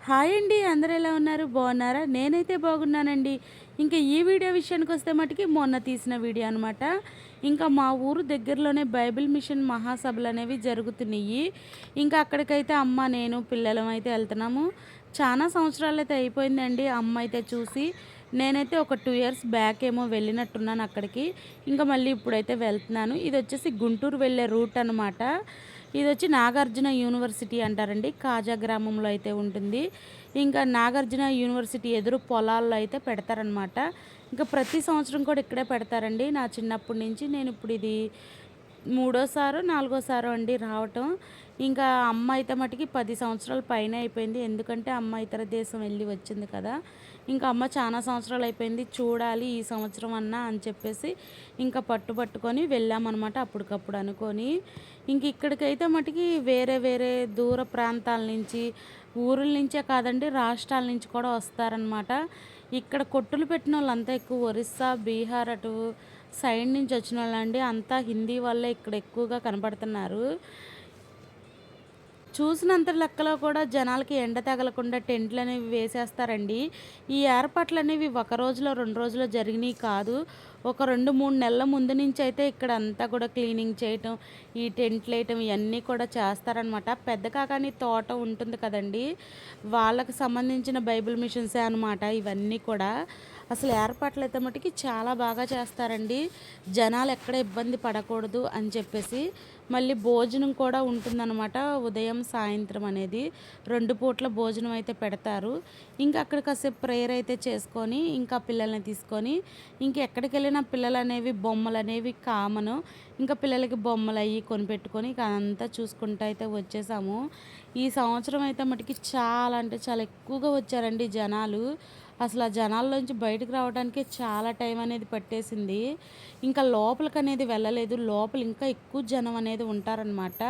Hi అండి. అందరూ ఎలా ఉన్నారు? బాగున్నారా? నేనైతే బాగున్నానండి. ఇంకా ఈ వీడియో విషయానికి వస్తే మటుకి మొన్న తీసిన వీడియో అనమాట. ఇంకా మా ఊరు దగ్గరలోనే బైబిల్ మిషన్ మహాసభలు అనేవి జరుగుతున్నాయి. ఇంకా అక్కడికైతే అమ్మ, నేను, పిల్లలం అయితే వెళ్తున్నాము. చాలా సంవత్సరాలైతే అయిపోయిందండి అమ్మ అయితే చూసి. నేనైతే ఒక 2 ఇయర్స్ బ్యాక్ ఏమో వెళ్ళినట్టున్నాను అక్కడికి. ఇంకా మళ్ళీ ఇప్పుడైతే వెళ్తున్నాను. ఇది వచ్చేసి గుంటూరు వెళ్ళే రూట్ అనమాట. ఇదొచ్చి నాగార్జున యూనివర్సిటీ అంటారండి. కాజా గ్రామంలో అయితే ఉంటుంది. ఇంకా నాగార్జున యూనివర్సిటీ ఎదురు పొలాల్లో అయితే పెడతారనమాట. ఇంకా ప్రతి సంవత్సరం కూడా ఇక్కడే పెడతారండి. నా చిన్నప్పటి నుంచి నేను ఇప్పుడు ఇది మూడోసారో, నాలుగోసారో అండి రావటం. ఇంకా అమ్మ అయితే మటుకి 10 సంవత్సరాల పైనే అయిపోయింది. ఎందుకంటే అమ్మ ఇతర దేశం వెళ్ళి వచ్చింది కదా! ఇంకా అమ్మ చాలా సంవత్సరాలు అయిపోయింది. చూడాలి ఈ సంవత్సరం అన్నా అని చెప్పేసి ఇంకా పట్టుకొని వెళ్ళామనమాట అప్పటికప్పుడు అనుకోని. ఇంక ఇక్కడికైతే మటుకి వేరే వేరే దూర ప్రాంతాల నుంచి, ఊరుల నుంచే కాదండి రాష్ట్రాల నుంచి కూడా వస్తారనమాట. ఇక్కడ కొట్టులు పెట్టినోళ్ళంతా ఎక్కువ ఒరిస్సా, బీహార్ అటు సైడ్ నుంచి వచ్చినోళ్ళండి. అంతా హిందీ వాళ్ళే ఇక్కడ ఎక్కువగా కనపడుతున్నారు. చూసినంత లెక్కలో కూడా జనాలకి ఎండ తగలకుండా టెంట్లనేవి వేసేస్తారండి. ఈ ఏర్పాట్లనేవి ఒక రోజులో, 2 రోజుల్లో జరిగినయి కాదు. ఒక 2, 3 నెలల ముందు నుంచయితే ఇక్కడంతా కూడా క్లీనింగ్ చేయటం, ఈ టెంట్లేయటం ఇయన్నీ కూడా చేస్తారనమాట. పెద్ద కాకాని తోట ఉంటుంది కదండీ! వాళ్ళకి సంబంధించిన బైబిల్ మిషన్సే అనమాట ఇవన్నీ కూడా. అసలు ఏర్పాట్లయితే మటికి చాలా బాగా చేస్తారండి. జనాలు ఎక్కడ ఇబ్బంది పడకూడదు అని చెప్పేసి. మళ్ళీ భోజనం కూడా ఉంటుందన్నమాట. ఉదయం, సాయంత్రం అనేది 2 పూట్ల భోజనం అయితే పెడతారు. ఇంకా అక్కడ కాసేపు ప్రేయర్ అయితే చేసుకొని, ఇంకా పిల్లల్ని తీసుకొని ఇంకెక్కడికెళ్ళినా పిల్లలనేవి బొమ్మలనేవి కామను. ఇంకా పిల్లలకి బొమ్మలయ్యి కొనిపెట్టుకొని ఇక అదంతా చూసుకుంటూ అయితే వచ్చేసాము. ఈ సంవత్సరం అయితే మటుకి చాలా అంటే చాలా ఎక్కువగా వచ్చారండి జనాలు. అసలు ఆ జనాల్లోంచి బయటకు రావడానికే చాలా టైం అనేది పట్టేసింది. ఇంకా లోపలికనేది వెళ్ళలేదు. లోపల ఇంకా ఎక్కువ జనం అనేది ఉంటారనమాట.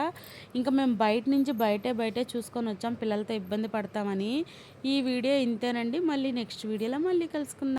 ఇంకా మేము బయట నుంచి బయటే చూసుకొని వచ్చాం పిల్లలతో ఇబ్బంది పడతామని. ఈ వీడియో ఇంతేనండి. మళ్ళీ నెక్స్ట్ వీడియోలో మళ్ళీ కలుసుకుందాం.